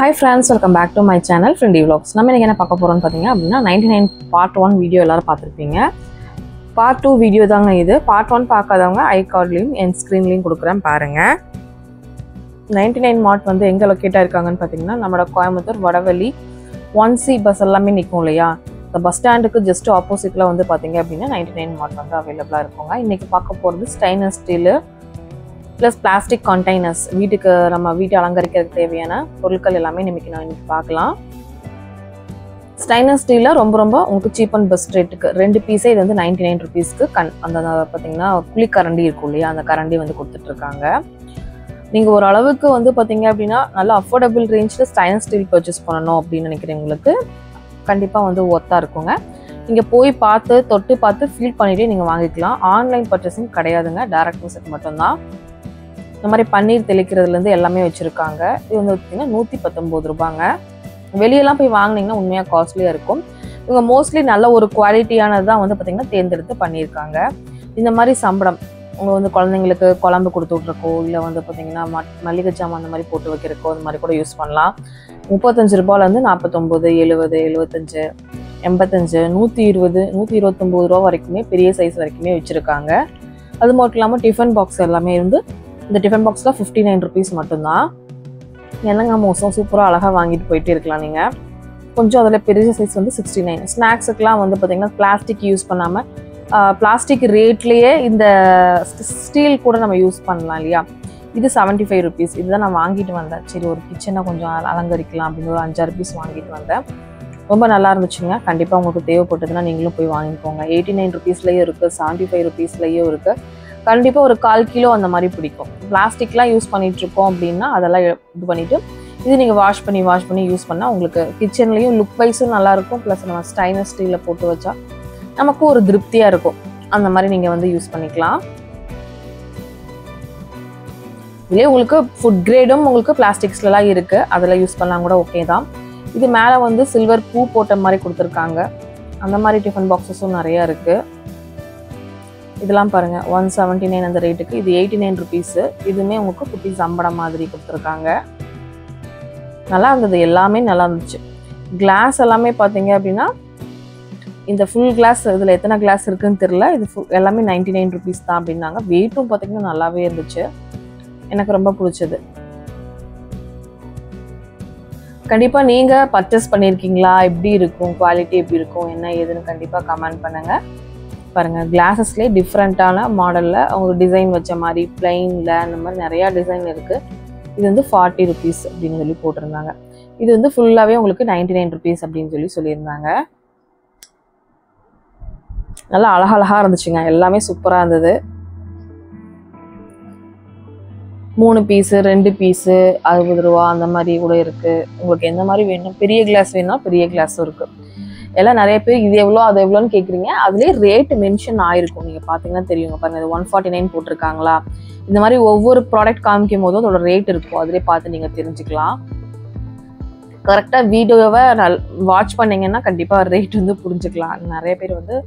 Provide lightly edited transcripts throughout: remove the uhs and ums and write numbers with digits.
Hi friends, welcome back to my channel Friendly Vlogs. நம்ம இன்னைக்கு என்ன பார்க்க போறோம்னு பாத்தீங்க அப்படினா 99 part 1 வீடியோ எல்லாரும் பார்த்திருப்பீங்க. part 2 வீடியோ தாங்க இது. part 1 பார்க்காதவங்க ஐ கார்ட்லயும் என் ஸ்கிரீன்லயும் கொடுக்குறேன் பாருங்க. 99 மார்ட் வந்து எங்க லொகேட் ஆயிருக்காங்கன்னு பாத்தீங்கன்னா நம்மளோட கோயம்புத்தூர் வடவள்ளி 1C பஸ் எல்லாமே நிக்கும் இல்லையா? அந்த பஸ் ஸ்டாண்டுக்கு ஜஸ்ட் ஆப்போசிட்ல வந்து பாத்தீங்க அப்படினா 99 மார்ட் வந்து அவேலபிளா இருக்குங்க. இன்னைக்கு பார்க்க போறது stainless steel plus plastic containers வீட்டுக்கு நம்ம வீட்டை அலங்கரிக்கிறதுக்கு தேவையான பொருட்கள் எல்லாமே இன்னைக்கு பார்க்கலாம். ஸ்டெயின்லெஸ் ஸ்டீல்ல ரொம்ப உங்களுக்கு சீப் அண்ட் பெஸ்ட் ரேட்டுக்கு ரெண்டு பீஸே இது வந்து 99 ரூபீஸ்க்கு அந்த பார்த்தீங்கன்னா புளி கரண்டி இருக்கும் இல்லையா, அந்த கரண்டி வந்து கொடுத்துட்டு இருக்காங்க. நீங்கள் ஒரு அளவுக்கு வந்து பார்த்தீங்க அப்படின்னா நல்லா அஃபோர்டபுள் ரேஞ்சில் ஸ்டெயின்லெஸ் ஸ்டீல் பர்ச்சேஸ் பண்ணணும் அப்படின்னு நினைக்கிறவங்களுக்கு கண்டிப்பாக வந்து ஒர்த்தாக இருக்குங்க. நீங்கள் போய் பார்த்து தொட்டு பார்த்து ஃபீல் பண்ணிகிட்டே நீங்கள் வாங்கிக்கலாம். ஆன்லைன் பர்ச்சேசிங் கிடையாதுங்க, டைரக்ட் விசிட் மட்டும்தான். இந்த மாதிரி பன்னீர் தெளிக்கிறதுலேருந்து எல்லாமே வச்சுருக்காங்க. இது வந்து பார்த்திங்கன்னா 119 ரூபாங்க. வெளியெல்லாம் போய் வாங்கினீங்கன்னா உண்மையாக காஸ்ட்லியாக இருக்கும். இவங்க மோஸ்ட்லி நல்ல ஒரு குவாலிட்டியானது தான் வந்து பார்த்திங்கன்னா தேர்ந்தெடுத்து பண்ணியிருக்காங்க. இந்த மாதிரி சம்பளம் உங்கள் வந்து குழந்தைங்களுக்கு குழம்பு கொடுத்து விட்ருக்கோ இல்லை வந்து பார்த்திங்கன்னா மல்லிகை ஜாமான் அந்த மாதிரி போட்டு வைக்கிறக்கோ அந்த மாதிரி கூட யூஸ் பண்ணலாம். 35 ரூபாயிலேருந்து 49, 70, 75, 85, 120, 129 ரூபா வரைக்குமே பெரிய சைஸ் வரைக்குமே வச்சுருக்காங்க. அது மட்டும் இல்லாமல் டிஃபன் பாக்ஸ் எல்லாமே இருந்து இந்த டிஃபன் பாக்ஸில் 59 ருபீஸ் மட்டும்தான். என்னங்க மோசம், சூப்பராக அழகாக வாங்கிட்டு போயிட்டே இருக்கலாம் நீங்கள். கொஞ்சம் அதில் பெரிய சைஸ் வந்து 69. ஸ்நாக்ஸுக்கெலாம் வந்து பார்த்திங்கன்னா பிளாஸ்டிக் யூஸ் பண்ணாமல் பிளாஸ்டிக் ரேட்லேயே இந்த ஸ்டீல் கூட நம்ம யூஸ் பண்ணலாம் இல்லையா. இது 75 ருபீஸ். இதுதான் நான் வாங்கிட்டு வந்தேன். சரி ஒரு கிச்சனை கொஞ்சம் அலங்கரிக்கலாம் அப்படின்னு ஒரு 5-6 பீஸ் வாங்கிட்டு வந்தேன். ரொம்ப நல்லா இருந்துச்சுங்க. கண்டிப்பாக உங்களுக்கு தேவைப்பட்டதுன்னா நீங்களும் போய் வாங்கிக்கோங்க. 89 ருபீஸ்லேயும் இருக்குது, 75 ருபீஸ்லேயும் இருக்குது. கண்டிப்பாக ஒரு 1/4 கிலோ அந்த மாதிரி பிடிக்கும். பிளாஸ்டிக்லாம் யூஸ் பண்ணிகிட்ருக்கோம் அப்படின்னா அதெல்லாம் இது பண்ணிவிட்டு இது நீங்கள் வாஷ் பண்ணி யூஸ் பண்ணால் உங்களுக்கு கிச்சன்லேயும் லுக் வைஸும் நல்லாயிருக்கும். ப்ளஸ் நம்ம ஸ்டெயின்லெஸ் ஸ்டீலில் போட்டு வச்சா நமக்கும் ஒரு திருப்தியாக இருக்கும். அந்த மாதிரி நீங்கள் வந்து யூஸ் பண்ணிக்கலாம். இதுலேயே உங்களுக்கு ஃபுட் கிரேடும் உங்களுக்கு பிளாஸ்டிக்ஸ்லாம் இருக்குது, அதில் யூஸ் பண்ணலாம் கூட ஓகே தான். இது மேலே வந்து சில்வர் பூ போட்ட மாதிரி கொடுத்துருக்காங்க. அந்த மாதிரி டிஃபன் பாக்ஸஸும் நிறையா இருக்குது. இதெல்லாம் பாருங்கள் 179 அந்த ரேட்டுக்கு. இது 89 ருபீஸு. இதுவுமே உங்களுக்கு குட்டி சம்படம் மாதிரி கொடுத்துருக்காங்க. நல்லா இருந்தது, எல்லாமே நல்லா இருந்துச்சு. கிளாஸ் எல்லாமே பார்த்தீங்க அப்படின்னா இந்த ஃபுல் கிளாஸ் இதில் எத்தனை கிளாஸ் இருக்குதுன்னு தெரில. இது எல்லாமே 99 ருபீஸ் தான் அப்படின்னாங்க. வெயிட்டும் பார்த்தீங்கன்னா நல்லாவே இருந்துச்சு, எனக்கு ரொம்ப பிடிச்சது. கண்டிப்பாக நீங்கள் பர்ச்சேஸ் பண்ணியிருக்கீங்களா, எப்படி இருக்கும், குவாலிட்டி எப்படி இருக்கும், என்ன ஏதுன்னு கண்டிப்பாக கமெண்ட் பண்ணுங்கள். பாருங்கள் கிளாஸஸ்லேயே டிஃப்ரெண்ட்டான மாடலில் அவங்க டிசைன் வச்ச மாதிரி பிளெயினில் அந்த மாதிரி நிறையா டிசைன் இருக்குது. இது வந்து 40 ருபீஸ் அப்படின்னு சொல்லி போட்டிருந்தாங்க. இது வந்து ஃபுல்லாகவே உங்களுக்கு 99 ருபீஸ் அப்படின்னு சொல்லியிருந்தாங்க. நல்லா அழகழகாக இருந்துச்சுங்க, எல்லாமே சூப்பராக இருந்தது. 3 பீஸு 2 பீஸு 60 ரூபா அந்த மாதிரி கூட இருக்குது. உங்களுக்கு எந்த மாதிரி வேணும், பெரிய கிளாஸ் வேணும்னா பெரிய கிளாஸும் இருக்குது. எல்லாம் நிறைய பேர் இது எவ்வளோ அது எவ்வளோன்னு கேட்குறீங்க. அதுலேயே ரேட்டு மென்ஷன் ஆகிருக்கும், நீங்கள் பார்த்தீங்கன்னா தெரியுங்க. பாருங்கள் இது 149 போட்டிருக்காங்களா. இந்த மாதிரி ஒவ்வொரு ப்ராடக்ட் காமிக்கும் போதும் அதோட ரேட் இருக்கும், அதிலே பார்த்து நீங்கள் தெரிஞ்சுக்கலாம். கரெக்டாக வீடியோவை வாட்ச் பண்ணிங்கன்னா கண்டிப்பாக ரேட் வந்து புரிஞ்சுக்கலாம். நிறைய பேர் வந்து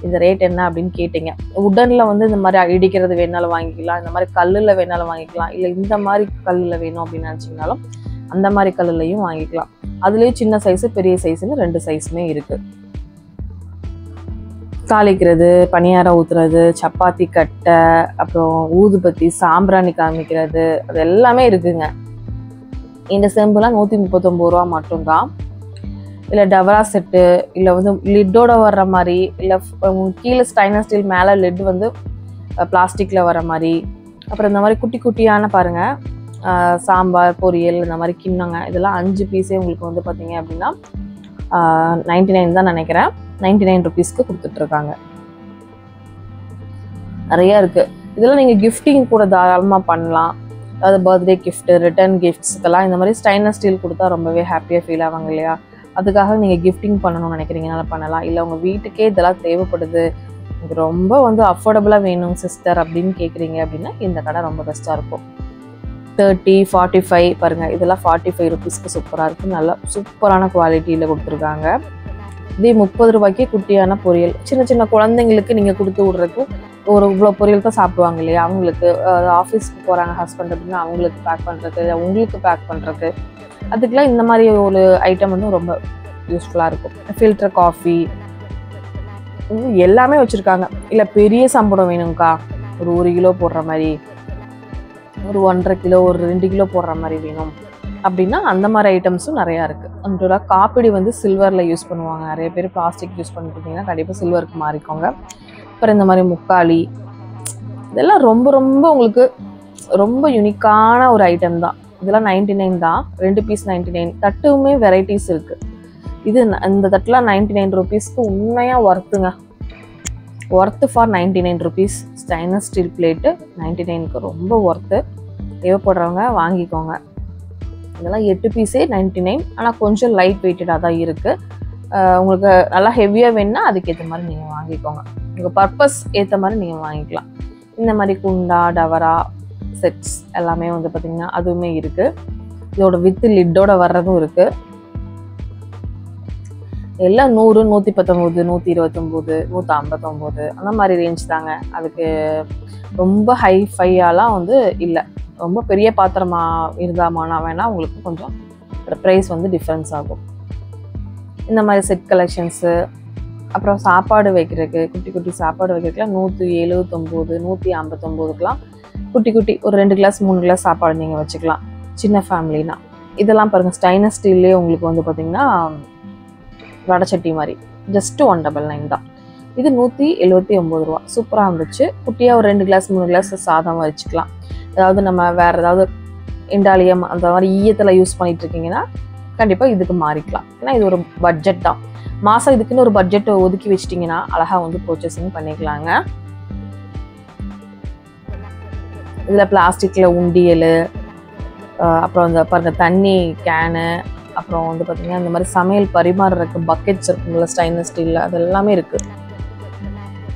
இந்த ரேட் என்ன அப்படின்னு கேட்டிங்க. உடனில் வந்து இந்த மாதிரி இடிக்கிறது வேணாலும் வாங்கிக்கலாம், இந்த மாதிரி கல்லில் வேணாலும் வாங்கிக்கலாம், இல்லை இந்த மாதிரி கல்லில் வேணும் அப்படின்னு நினச்சிங்கனாலும் அந்த மாதிரி கல்லுலையும் வாங்கிக்கலாம். அதுலேயும் சின்ன சைஸு பெரிய சைஸுன்னு 2 சைஸுமே இருக்குது. தாளிக்கிறது, பணியாரம் ஊற்றுறது, சப்பாத்தி கட்டை, அப்புறம் ஊதுபத்தி, சாம்பிராணி காமிக்கிறது, அது எல்லாமே இருக்குங்க. இந்த செம்புலாம் 139 ரூபா மட்டும்தான். இல்லை டவரா செட்டு, இல்லை வந்து லிட்டோட வர்ற மாதிரி, இல்லை கீழே ஸ்டெயின்லெஸ் ஸ்டீல் மேலே லிட் வந்து பிளாஸ்டிக்கில் வர மாதிரி, அப்புறம் இந்த மாதிரி குட்டி குட்டியான பாருங்கள் சாம்பார் பொரியல் இந்த மாதிரி கிண்ணங்க, இதெல்லாம் 5 பீஸே உங்களுக்கு வந்து பார்த்தீங்க அப்படின்னா 99 தான் நினைக்கிறேன். 99 ருபீஸ்க்கு கொடுத்துட்ருக்காங்க. நிறையா இருக்குது. இதெல்லாம் நீங்கள் கிஃப்டிங் கூட தாராளமாக பண்ணலாம். அதாவது பர்த்டே கிஃப்ட்டு, ரிட்டர்ன் கிஃப்ட்ஸுக்கெல்லாம் இந்த மாதிரி ஸ்டெயின்லெஸ் ஸ்டீல் கொடுத்தா ரொம்பவே ஹாப்பியாக ஃபீல் ஆவாங்க இல்லையா. அதுக்காக நீங்கள் கிஃப்டிங் பண்ணணும்னு நினைக்கிறீங்கனால பண்ணலாம். இல்லை உங்கள் வீட்டுக்கே இதெல்லாம் தேவைப்படுது, இது ரொம்ப வந்து அஃபோர்டபுளாக வேணும் சிஸ்டர் அப்படின்னு கேட்குறீங்க அப்படின்னா இந்த கடை ரொம்ப பெஸ்ட்டாக இருக்கும். 30, 45 பாருங்கள், இதெல்லாம் 45 ருபீஸ்க்கு சூப்பராக இருக்குது. நல்லா சூப்பரான குவாலிட்டியில் கொடுத்துருக்காங்க. இதே 30 ரூபாய்க்கே குட்டியான பொரியல், சின்ன சின்ன குழந்தைங்களுக்கு நீங்கள் கொடுத்து விட்றதுக்கு ஒரு இவ்வளோ பொரியல் தான் சாப்பிடுவாங்க இல்லையா, அவங்களுக்கு ஆஃபீஸ்க்கு போகிறாங்க ஹஸ்பண்ட் அப்படின்னா அவங்களுக்கு பேக் பண்ணுறதுக்கு, உங்களுக்கு பேக் பண்ணுறதுக்கு, அதுக்கெலாம் இந்த மாதிரி ஒரு ஐட்டம் வந்து ரொம்ப யூஸ்ஃபுல்லாக இருக்கும். ஃபில்டர் காஃபி எல்லாமே வச்சுருக்காங்க. இல்லை பெரிய சம்பளம் வேணுங்க்கா, ஒரு 1 கிலோ போடுற மாதிரி, ஒரு 1.5 கிலோ, ஒரு 2 கிலோ போடுற மாதிரி வேணும் அப்படின்னா அந்த மாதிரி ஐட்டம்ஸும் நிறையா இருக்குது. அதோட காப்பிடி வந்து சில்வரில் யூஸ் பண்ணுவாங்க. நிறைய பேர் பிளாஸ்டிக் யூஸ் பண்ணிட்டு இருந்தீங்கன்னா கண்டிப்பாக சில்வருக்கு மாறிக்கோங்க. அப்புறம் இந்த மாதிரி முக்காலி, இதெல்லாம் ரொம்ப ரொம்ப உங்களுக்கு ரொம்ப யூனிக்கான ஒரு ஐட்டம் தான். இதெல்லாம் 99 தான், 2 பீஸ் 99. தட்டுமே வெரைட்டிஸ் இருக்குது. இது இந்த தட்டுலாம் 99 ருபீஸ்க்கு உண்மையாக ஒர்த்துங்க. Worth for 99 rupees. Stainless steel plate 99க்கு ரொம்ப ஒர்த்து. தேவைப்படுறவங்க வாங்கிக்கோங்க. இதெல்லாம் 8 பீஸே 99. ஆனால் கொஞ்சம் லைட் வெயிட்டடாக தான் இருக்குது. உங்களுக்கு நல்லா ஹெவியாக வேணுன்னா அதுக்கேற்ற மாதிரி நீங்கள் வாங்கிக்கோங்க. உங்கள் பர்பஸ் ஏற்ற மாதிரி நீங்கள் வாங்கிக்கலாம். இந்த மாதிரி குண்டா டவரா செட்ஸ் எல்லாமே வந்து பார்த்திங்கன்னா அதுவுமே இருக்குது. இதோட வித்து லிட்டோட வர்றதும் இருக்குது. எல்லாம் 100, 119, 129, 159 அந்த மாதிரி ரேஞ்ச் தாங்க. அதுக்கு ரொம்ப ஹைஃபையாலாம் வந்து இல்லை. ரொம்ப பெரிய பாத்திரமாக இருந்தாமானா வேணால் உங்களுக்கு கொஞ்சம் ப்ரைஸ் வந்து டிஃப்ரென்ஸ் ஆகும். இந்த மாதிரி செட் கலெக்ஷன்ஸு, அப்புறம் சாப்பாடு வைக்கிறதுக்கு, குட்டி குட்டி சாப்பாடு வைக்கிறதுக்குலாம் 179, 159க்குலாம் குட்டி குட்டி ஒரு 2 கிளாஸ் 3 கிளாஸ் சாப்பாடு நீங்கள் வச்சுக்கலாம் சின்ன ஃபேமிலினா. இதெல்லாம் பாருங்கள், ஸ்டைனஸ் ஸ்டீல்லே உங்களுக்கு வந்து பார்த்திங்கன்னா வடச்சட்டி மாதிரி ஜஸ்ட்டு 199 தான். இது 179 ரூபா. சூப்பராக இருந்துச்சு. குட்டியாக ஒரு 2 கிளாஸ் 3 கிளாஸ் சாதம் வச்சுக்கலாம். அதாவது நம்ம வேறு ஏதாவது இண்டாலியம் அந்த மாதிரி ஈயத்தில் யூஸ் பண்ணிட்டு இருக்கீங்கன்னா கண்டிப்பாக இதுக்கு மாறிக்கலாம். ஏன்னா இது ஒரு பட்ஜெட் தான். மாதம் இதுக்குன்னு ஒரு பட்ஜெட்டை ஒதுக்கி வச்சிட்டிங்கன்னா அழகாக வந்து பர்ச்சேசிங் பண்ணிக்கலாங்க. இதில் பிளாஸ்டிக்கில் உண்டியல், அப்புறம் இந்த பாருங்கள் தண்ணி கேனு, அப்புறம் வந்து பார்த்திங்கன்னா இந்த மாதிரி சமையல் பரிமாறுறதுக்கு பக்கெட்ஸ் இருக்குங்களா ஸ்டைன்லெஸ் ஸ்டீலில், அது எல்லாமே இருக்குது.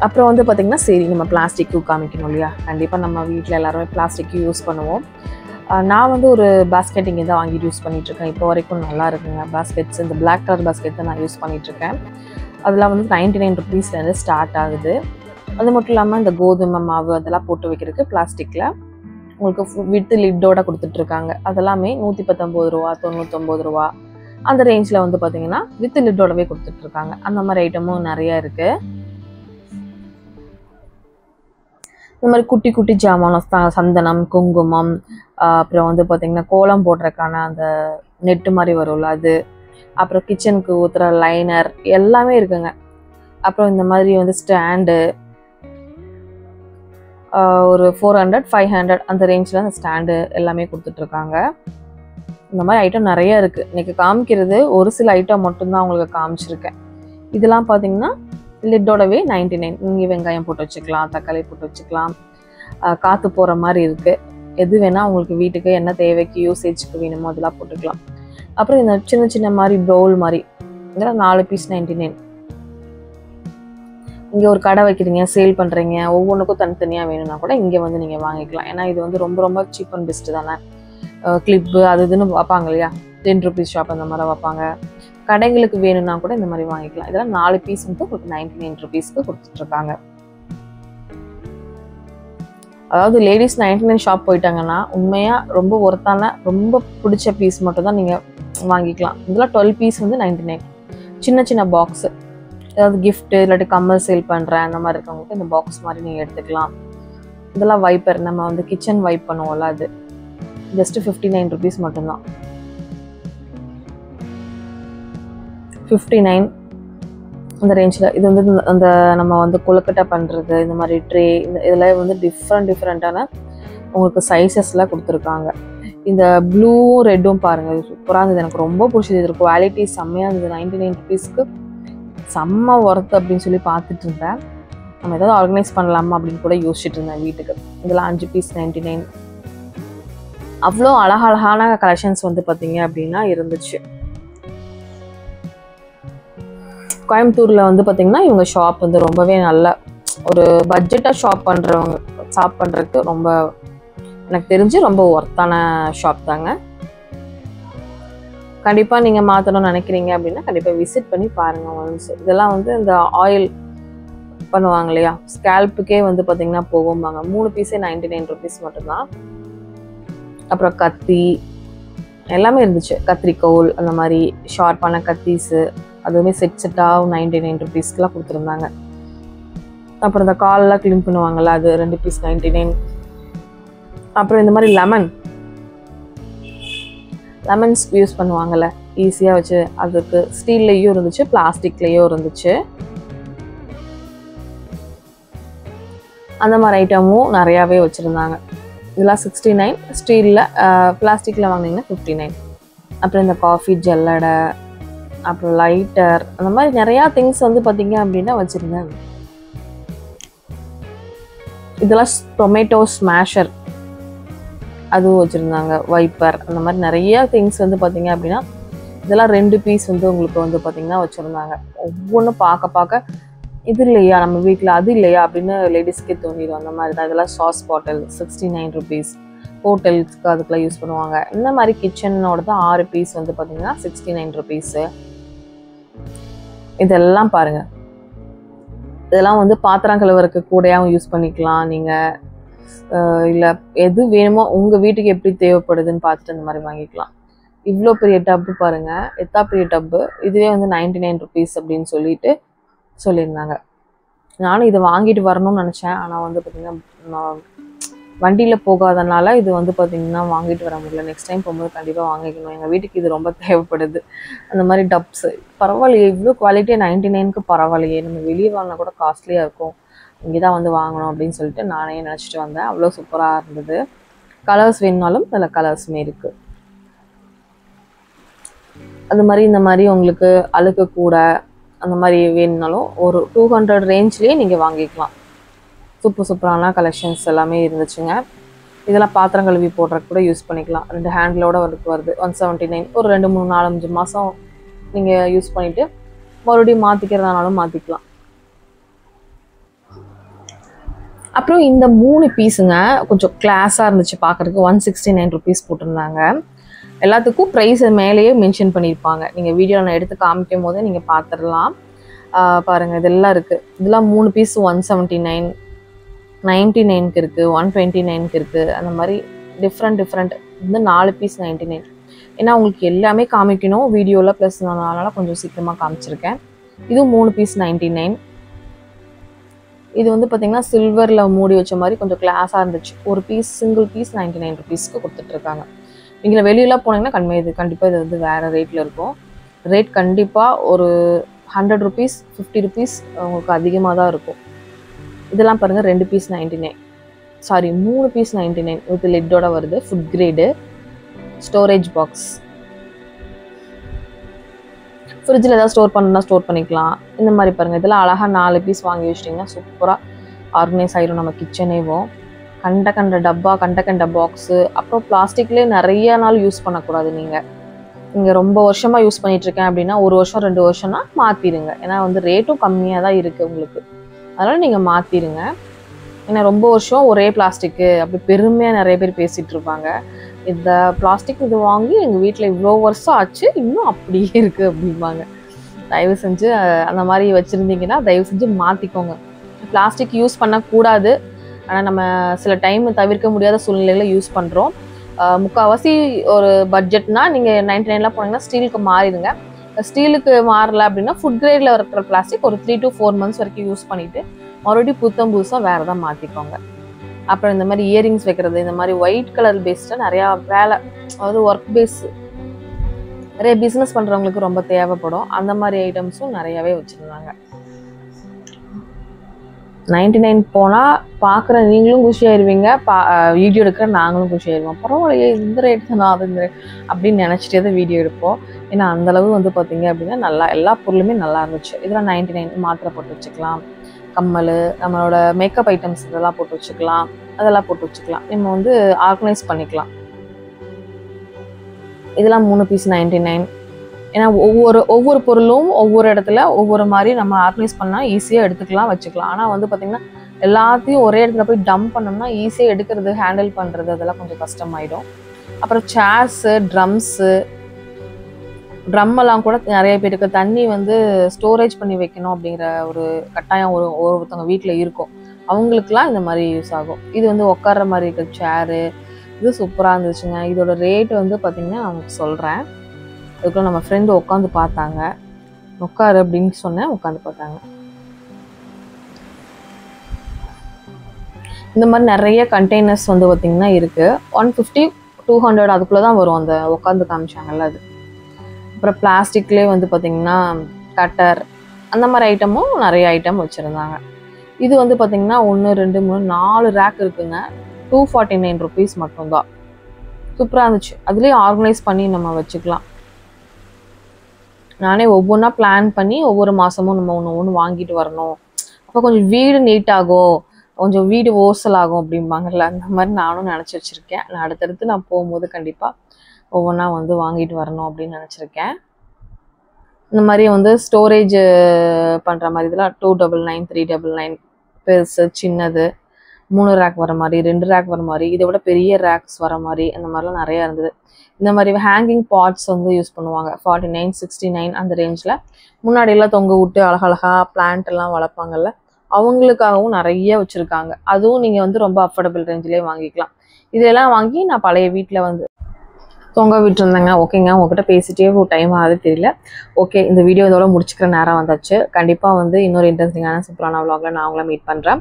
அப்புறம் வந்து பார்த்திங்கன்னா சரி நம்ம பிளாஸ்டிக்கு காமிக்கணும் இல்லையா, கண்டிப்பாக நம்ம வீட்டில் எல்லாருமே பிளாஸ்டிக்கு யூஸ் பண்ணுவோம். நான் வந்து ஒரு பாஸ்கெட் இங்கே தான் வாங்கிட்டு யூஸ் பண்ணிகிட்ருக்கேன். இப்போ வரைக்கும் நல்லா இருக்குங்க பாஸ்கெட்ஸ். இந்த பிளாக் கலர் பாஸ்கெட் தான் நான் யூஸ் பண்ணிகிட்ருக்கேன். அதெல்லாம் வந்து 99 ருபீஸ்லேருந்து ஸ்டார்ட் ஆகுது. அது மட்டும் இல்லாமல் இந்த கோதுமை மாவு அதெல்லாம் போட்டு வைக்கிறதுக்கு பிளாஸ்டிக்கில் உங்களுக்கு வித்து லிட்டோட கொடுத்துட்ருக்காங்க. அதெல்லாமே 119 ரூபா, 99 ரூபா அந்த ரேஞ்சில் வந்து பார்த்திங்கன்னா வித்து லிட்டோடவே கொடுத்துட்ருக்காங்க. அந்த மாதிரி ஐட்டமும் நிறையா இருக்குது. இந்த மாதிரி குட்டி குட்டி ஜாமானம், சந்தனம், குங்குமம், அப்புறம் வந்து பார்த்திங்கன்னா கோலம் போடுறதுக்கான அந்த நெட்டு மாதிரி வரும்ல அது, அப்புறம் கிச்சனுக்கு ஊற்றுற லைனர் எல்லாமே இருக்குங்க. அப்புறம் இந்த மாதிரி வந்து ஸ்டாண்டு ஒரு 400, 500 அந்த ரேஞ்சில் அந்த ஸ்டாண்டு எல்லாமே கொடுத்துட்ருக்காங்க. இந்த மாதிரி ஐட்டம் நிறைய இருக்குது. இன்றைக்கி காமிக்கிறது ஒரு சில ஐட்டம் மட்டும்தான் உங்களுக்கு காமிச்சிருக்கேன். இதெல்லாம் பார்த்திங்கன்னா லிட்டோடவே 99. நீங்கள் வெங்காயம் போட்டு வச்சுக்கலாம், தக்காளி போட்டு வச்சுக்கலாம், காற்று போகிற மாதிரி இருக்குது. எது வேணால் உங்களுக்கு வீட்டுக்கு என்ன தேவைக்கு யூசேஜுக்கு வேணுமோ அதெல்லாம் போட்டுக்கலாம். அப்புறம் இந்த சின்ன சின்ன மாதிரி பவுல் மாதிரி இதெல்லாம் 4 பீஸ் 99. இங்கே ஒரு கடை வைக்கிறீங்க, சேல் பண்ணுறீங்க, ஒவ்வொன்றுக்கும் தனித்தனியாக வேணும்னா கூட இங்கே வந்து நீங்கள் வாங்கிக்கலாம். ஏன்னா இது வந்து ரொம்ப ரொம்ப சீப் அண்ட் பெஸ்ட்டு தானே. கிளிப்பு அது இதுன்னு வைப்பாங்க இல்லையா, 10 ருபீஸ் ஷாப் அந்த மாதிரி வைப்பாங்க. கடைங்களுக்கு வேணும்னா கூட இந்த மாதிரி வாங்கிக்கலாம். இதெல்லாம் 4 பீஸ் வந்து உங்களுக்கு 99 ருபீஸ்க்கு கொடுத்துட்ருக்காங்க. அதாவது லேடிஸ் 99 ஷாப் போயிட்டாங்கன்னா உண்மையாக ரொம்ப ஒர்த்தான ரொம்ப பிடிச்ச பீஸ் மட்டும் தான் நீங்கள் வாங்கிக்கலாம். இதெல்லாம் 12 பீஸ் வந்து 99. சின்ன சின்ன பாக்ஸு, ஏதாவது கிஃப்ட்டு இல்லாட்டி கம்மல் சேல் பண்ணுறேன் அந்த மாதிரி இருக்கவங்களுக்கு இந்த பாக்ஸ் மாதிரி நீங்கள் எடுத்துக்கலாம். இதெல்லாம் வைப்பர், நம்ம வந்து கிச்சன் வைப் பண்ணுவோம்ல, அது ஜஸ்ட்டு 59 ருபீஸ் மட்டும்தான். 59 அந்த ரேஞ்சில். இது வந்து அந்த நம்ம வந்து கொழுக்கட்டை பண்ணுறது இந்த மாதிரி ட்ரே, இதில் வந்து டிஃப்ரெண்ட்டான உங்களுக்கு சைஸஸ்லாம் கொடுத்துருக்காங்க. இந்த ப்ளூவும் ரெட்டும் பாருங்கள், இது சூப்பராக இருந்தது, எனக்கு ரொம்ப பிடிச்சது. இது குவாலிட்டி செம்மையாக இருந்தது. 99 ருபீஸ்க்கு செம்ம ஒர்த் அப்படின்னு சொல்லி பார்த்துட்டு இருந்தேன். நம்ம ஏதாவது ஆர்கனைஸ் பண்ணலாமா அப்படின்னு கூட யோசிச்சுட்டு இருந்தேன் வீட்டுக்கு. இதெல்லாம் 5 பீஸ் 99. அவ்வளோ அழகழகான கலெக்ஷன்ஸ் வந்து பார்த்தீங்க அப்படின்னா இருந்துச்சு. கோயம்புத்தூரில் வந்து பார்த்திங்கன்னா இவங்க ஷாப் வந்து ரொம்பவே நல்ல ஒரு பட்ஜெட்டாக ஷாப் பண்ணுறதுக்கு ரொம்ப எனக்கு தெரிஞ்சு ரொம்ப ஒர்த்தான ஷாப் தாங்க. கண்டிப்பாக நீங்கள் மாற்றணும்னு நினைக்கிறீங்க அப்படின்னா கண்டிப்பாக விசிட் பண்ணி பாருங்கள் ஒன்ஸ். இதெல்லாம் வந்து இந்த ஆயில் பண்ணுவாங்க இல்லையா, ஸ்கேல்ப்புக்கே வந்து பார்த்தீங்கன்னா போகும்பாங்க. 3 பீஸே 99 ருபீஸ் மட்டும்தான். அப்புறம் கத்தி எல்லாமே இருந்துச்சு, கத்திரிக்கோல் அந்த மாதிரி ஷார்ப்பான கத்தீஸு அதுவுமே செட்டாக 99 ருபீஸ்க்குலாம் கொடுத்துருந்தாங்க. அப்புறம் இந்த காலெலாம் க்ளீன் பண்ணுவாங்கள்ல, அது 2 பீஸ் 99. அப்புறம் இந்த மாதிரி லெமன்ஸ் யூஸ் பண்ணுவாங்கள்ல ஈஸியாக வச்சு, அதுக்கு ஸ்டீல்லையும் இருந்துச்சு, பிளாஸ்டிக்லேயும் இருந்துச்சு. அந்த மாதிரி ஐட்டமும் நிறையாவே வச்சுருந்தாங்க. இதெல்லாம் 69, ஸ்டீலில், பிளாஸ்டிக்கில் வாங்கினீங்கன்னா 59. அப்புறம் இந்த காஃபி ஜல்லடை, அப்புறம் லைட்டர், அந்த மாதிரி நிறையா திங்ஸ் வந்து பார்த்தீங்க அப்படின்னா வச்சுருந்தாங்க. இதெல்லாம் டொமேட்டோ ஸ்மாஷர் அதுவும் வச்சுருந்தாங்க, வைப்பர், அந்த மாதிரி நிறையா திங்ஸ் வந்து பார்த்தீங்க அப்படின்னா இதெல்லாம் 2 பீஸ் வந்து உங்களுக்கு வந்து பார்த்தீங்கன்னா வச்சுருந்தாங்க. ஒவ்வொன்றும் பார்க்க இது இல்லையா நம்ம வீட்டில், அது இல்லையா அப்படின்னு லேடிஸ்க்கே தோணிடும். அந்த மாதிரி தான். இதெல்லாம் சாஸ் பாட்டில் 69 ருபீஸ், ஹோட்டல்ஸ்க்கு அதுக்கெலாம் யூஸ் பண்ணுவாங்க. இந்த மாதிரி கிச்சனோட தான் 6 பீஸ் வந்து பார்த்தீங்கன்னா 69 ருபீஸு. இதெல்லாம் பாருங்கள், இதெல்லாம் வந்து பாத்திரம் கழுவுறதுக்கு கூடையாகவும் யூஸ் பண்ணிக்கலாம் நீங்கள். இல்லை எது வேணுமோ உங்கள் வீட்டுக்கு எப்படி தேவைப்படுதுன்னு பார்த்துட்டு அந்த மாதிரி வாங்கிக்கலாம். இவ்வளோ பெரிய டப்பு பாருங்கள், எத்தா பெரிய டப்பு. இதுவே வந்து 99 ருபீஸ் அப்படின்னு சொல்லியிருந்தாங்க. நானும் இதை வாங்கிட்டு வரணும்னு நினச்சேன். ஆனால் வந்து பார்த்திங்கன்னா வண்டியில் போகாதனால இது வந்து பார்த்திங்கன்னா வாங்கிட்டு வர முடியல. நெக்ஸ்ட் டைம் போகும்போது கண்டிப்பாக வாங்கிக்கணும். எங்கள் வீட்டுக்கு இது ரொம்ப தேவைப்படுது. அந்த மாதிரி டப்ஸு பரவாயில்லையே, இவ்வளோ குவாலிட்டியாக 99க்கு பரவாயில்லையே, நம்ம வெளியே வாங்கினா கூட காஸ்ட்லியாக இருக்கும், இங்கே தான் வந்து வாங்கணும் அப்படின்னு சொல்லிட்டு நானே நினச்சிட்டு வந்தேன். அவ்வளோ சூப்பராக இருந்தது. கலர்ஸ் வேணுனாலும் அதில் கலர்ஸுமே இருக்குது. அது மாதிரி இந்த மாதிரி உங்களுக்கு அழுக்கு கூட அந்த மாதிரி வேணுனாலும் ஒரு 200 ரேஞ்ச்லேயே நீங்கள் வாங்கிக்கலாம். சூப்பரான கலெக்ஷன்ஸ் எல்லாமே இருந்துச்சுங்க. இதெல்லாம் பாத்திரம் கழுவி போடுறதுக்கு கூட யூஸ் பண்ணிக்கலாம். 2 ஹேண்டிலோட வருது 179. ஒரு 2, 3, 4, 5 மாதம் நீங்கள் யூஸ் பண்ணிவிட்டு மறுபடியும் மாற்றிக்கிறதுனாலும் மாற்றிக்கலாம். அப்புறம் இந்த 3 பீஸுங்க கொஞ்சம் கிளாஸாக இருந்துச்சு பார்க்குறதுக்கு. 169 ருபீஸ் போட்டிருந்தாங்க. எல்லாத்துக்கும் ப்ரைஸ் மேலேயே மென்ஷன் பண்ணியிருப்பாங்க. நீங்கள் வீடியோவில் நான் எடுத்து காமிக்கும் போதே நீங்கள் பார்த்துடலாம். பாருங்கள், இதெல்லாம் இருக்குது. இதெல்லாம் 3 பீஸ் 179, 99க்கு இருக்குது, 129க்கு இருக்குது. அந்த மாதிரி டிஃப்ரெண்ட் இந்த 4 பீஸ் 99. ஏன்னா உங்களுக்கு எல்லாமே காமிக்கணும் வீடியோவில், ப்ளஸ் நான் அதனால் கொஞ்சம் சீக்கிரமாக காமிச்சிருக்கேன். இதுவும் 3 பீஸ் 99. இது வந்து பார்த்திங்கன்னா சில்வரில் மூடி வச்ச மாதிரி கொஞ்சம் கிளாஸாக இருந்துச்சு. ஒரு பீஸ் சிங்கிள் பீஸ் 99 ருபீஸ்க்கு கொடுத்துட்ருக்காங்க. நீங்கள் வெளியெல்லாம் போனீங்கன்னா கண்டிப்பாக இது வந்து வேறு ரேட்டில் இருக்கும். ரேட் கண்டிப்பாக ஒரு 100 ருபீஸ் 50 ருபீஸ் உங்களுக்கு அதிகமாக தான் இருக்கும். இதெல்லாம் பாருங்கள் 2 பீஸ் 99, சாரி 3 பீஸ் 99 வித் லிட்டோட வருது. Food grade storage box. ஃப்ரிட்ஜில் ஏதாவது ஸ்டோர் பண்ணணும்னா ஸ்டோர் பண்ணிக்கலாம். இந்த மாதிரி பாருங்கள், இதெல்லாம் அழகாக 4 பீஸ் வாங்கி வச்சிட்டிங்கன்னா சூப்பராக ஆர்கனைஸ் ஆகிடும் நம்ம கிச்சனேவும். கண்ட டப்பா, கண்ட பாக்ஸு. அப்புறம் பிளாஸ்டிக்லேயே நிறைய நாள் யூஸ் பண்ணக்கூடாது. நீங்கள் ரொம்ப வருஷமாக யூஸ் பண்ணிகிட்ருக்கேன் அப்படின்னா 1 வருஷம் 2 வருஷம்னா மாற்றிடுங்க. ஏன்னா வந்து ரேட்டும் கம்மியாக தான் இருக்குது உங்களுக்கு, அதனால் நீங்கள் மாற்றிடுங்க. ஏன்னா ரொம்ப வருஷம் ஒரே பிளாஸ்டிக்கு அப்படி பெருமையாக நிறைய பேர் பேசிகிட்டு இருப்பாங்க. இந்த பிளாஸ்டிக் இது வாங்கி எங்கள் வீட்டில் இவ்வளோ வருஷம் ஆச்சு, இன்னும் அப்படியே இருக்குது அப்படிம்பாங்க. தயவு செஞ்சு அந்த மாதிரி வச்சுருந்தீங்கன்னா தயவு செஞ்சு மாற்றிக்கோங்க. பிளாஸ்டிக் யூஸ் பண்ணக்கூடாது, ஆனால் நம்ம சில டைம் தவிர்க்க முடியாத சூழ்நிலையில் யூஸ் பண்ணுறோம். முக்கால்வாசி ஒரு பட்ஜெட்னா நீங்கள் 99லாம் போனீங்கன்னா ஸ்டீலுக்கு மாறிடுங்க. ஸ்டீலுக்கு மாறல அப்படின்னா ஃபுட் கிரேடில் இருக்கிற பிளாஸ்டிக் ஒரு 3 to 4 months வரைக்கும் யூஸ் பண்ணிவிட்டு மறுபடியும் புதுசாக வேறு தான் மாற்றிக்கோங்க. அப்புறம் இந்த மாதிரி இயரிங்ஸ் வைக்கிறது, இந்த மாதிரி ஒயிட் கலர் பேஸ்டாக நிறையா வேலை, அதாவது ஒர்க் பேஸ் நிறைய பிஸ்னஸ் பண்ணுறவங்களுக்கு ரொம்ப தேவைப்படும். அந்த மாதிரி ஐட்டம்ஸும் நிறையாவே வச்சுருந்தாங்க. 99 போனால் பார்க்குற நீங்களும் குஷியாயிருவீங்க, வீடியோ எடுக்கிற நாங்களும் குஷியாயிருவோம். பரவாயில்லையே இந்த ரேட் தான், அது இந்த ரேட் அப்படின்னு நினச்சிட்டே தான் வீடியோ எடுப்போம். ஏன்னா அந்தளவு வந்து பார்த்திங்க அப்படின்னா நல்லா எல்லா பொருளுமே நல்லா இருந்துச்சு. இதெல்லாம் 99 மாத்திரை போட்டு வச்சுக்கலாம், கம்மல், நம்மளோட மேக்கப் ஐட்டம்ஸ் இதெல்லாம் போட்டு வச்சுக்கலாம், அதெல்லாம் போட்டு வச்சுக்கலாம். நம்ம வந்து ஆர்கனைஸ் பண்ணிக்கலாம். இதெல்லாம் 3 பீஸ் 99. ஏன்னா ஒவ்வொரு பொருளும் ஒவ்வொரு இடத்துல ஒவ்வொரு மாதிரி நம்ம ஆர்கனைஸ் பண்ணால் ஈஸியாக எடுத்துக்கலாம், வச்சுக்கலாம். ஆனால் வந்து பார்த்திங்கன்னா எல்லாத்தையும் ஒரே இடத்துல போய் டம்ப் பண்ணோம்னா ஈஸியாக எடுக்கிறது, ஹேண்டில் பண்ணுறது அதெல்லாம் கொஞ்சம் கஷ்டமாயிடும். அப்புறம் சேர்ஸு, ட்ரம்ஸு, ட்ரம் எல்லாம் கூட நிறைய பேருக்கு தண்ணி வந்து ஸ்டோரேஜ் பண்ணி வைக்கணும் அப்படிங்கிற ஒரு கட்டாயம் ஒருத்தவங்க வீட்டில் இருக்கும். அவங்களுக்குலாம் இந்த மாதிரி யூஸ் ஆகும். இது வந்து உட்கார்ற மாதிரி இருக்க சேரு, இது சூப்பராக இருந்துச்சுங்க. இதோட ரேட் வந்து பார்த்தீங்கன்னா நான் உங்களுக்கு சொல்கிறேன். அதுக்குள்ள நம்ம ஃப்ரெண்டு உட்காந்து பார்த்தாங்க. உட்காரு அப்படின்னு சொன்னேன், உட்காந்து பார்த்தாங்க. இந்த மாதிரி நிறைய கண்டெய்னர்ஸ் வந்து பார்த்தீங்கன்னா இருக்குது. 150, 200 அதுக்குள்ளே தான் வரும் அந்த உட்காந்து காமிச்சாங்கல்ல அது. அப்புறம் பிளாஸ்டிக்லேயே வந்து பார்த்தீங்கன்னா கட்டர் அந்த மாதிரி ஐட்டமும் நிறைய ஐட்டம் வச்சுருந்தாங்க. இது வந்து பார்த்தீங்கன்னா 1, 2, 3, 4 ரேக் இருக்குங்க. 249 rupees மட்டும்தான். சூப்பராக இருந்துச்சு. அதுலேயே ஆர்கனைஸ் பண்ணி நம்ம வச்சுக்கலாம். நானே ஒவ்வொன்றா பிளான் பண்ணி ஒவ்வொரு மாதமும் நம்ம ஒன்று வாங்கிட்டு வரணும். அப்போ கொஞ்சம் வீடு நீட்டாகும், கொஞ்சம் வீடு ஓசலாகும் அப்படிம்பாங்கல்ல, அந்த மாதிரி நானும் நினச்சி வச்சுருக்கேன். நான் அடுத்தடுத்து நான் போகும்போது கண்டிப்பாக ஒவ்வொன்றா வந்து வாங்கிட்டு வரணும் அப்படின்னு நினச்சிருக்கேன். இந்த மாதிரி வந்து ஸ்டோரேஜ் பண்ணுற மாதிரி இதெல்லாம் 299, 399 பெருசு, சின்னது, 3 ரேக் வர மாதிரி, 2 ரேக் வர மாதிரி, இதை விட பெரிய ரேக்ஸ் வர மாதிரி அந்த மாதிரிலாம் நிறையா இருந்தது. இந்த மாதிரி ஹேங்கிங் பாட்ஸ் வந்து யூஸ் பண்ணுவாங்க. 49, 69 அந்த ரேஞ்சில் முன்னாடியெல்லாம் தொங்க விட்டு அழகழகாக பிளான்ட் எல்லாம் வளர்ப்பாங்கல்ல, அவங்களுக்காகவும் நிறைய வச்சுருக்காங்க. அதுவும் நீங்கள் வந்து ரொம்ப அஃபோர்டபுள் ரேஞ்சிலே வாங்கிக்கலாம். இதெல்லாம் வாங்கி நான் பழைய வீட்டில் வந்து தொங்க விட்டுருந்தேங்க. ஓகேங்க, உங்ககிட்ட பேசிட்டே டைம் ஆகுது தெரியல. ஓகே, இந்த வீடியோ இதோட முடிச்சுக்கிற நேரம் வந்தாச்சு. கண்டிப்பாக வந்து இன்னொரு இன்ட்ரெஸ்டிங்கான சூப்பரான விலாகில் நான் உங்களை மீட் பண்ணுறேன்.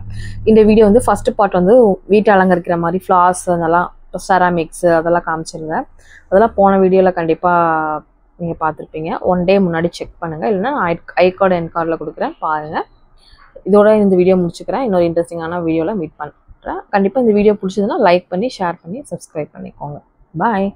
இந்த வீடியோ வந்து ஃபஸ்ட்டு பார்ட் வந்து வீட்டை அலங்கரிக்கிற மாதிரி ஃப்ளார்ஸ் அதெல்லாம் செராமிக்ஸு அதெல்லாம் காமிச்சிருந்தேன். அதெல்லாம் போன வீடியோவில் கண்டிப்பாக நீங்கள் பார்த்துருப்பீங்க. 1 day முன்னாடி செக் பண்ணுங்கள், இல்லைன்னா நான் ஐ கார்டு என் கார்டில் கொடுக்குறேன், பாருங்கள். இதோட இந்த வீடியோ முடிச்சுக்கிறேன். இன்னொரு இன்ட்ரெஸ்டிங்கான வீடியோவில் மீட் பண்ணுறேன். கண்டிப்பாக இந்த வீடியோ பிடிச்சதுன்னா லைக் பண்ணி, ஷேர் பண்ணி, சப்ஸ்கிரைப் பண்ணிக்கோங்க. பாய்.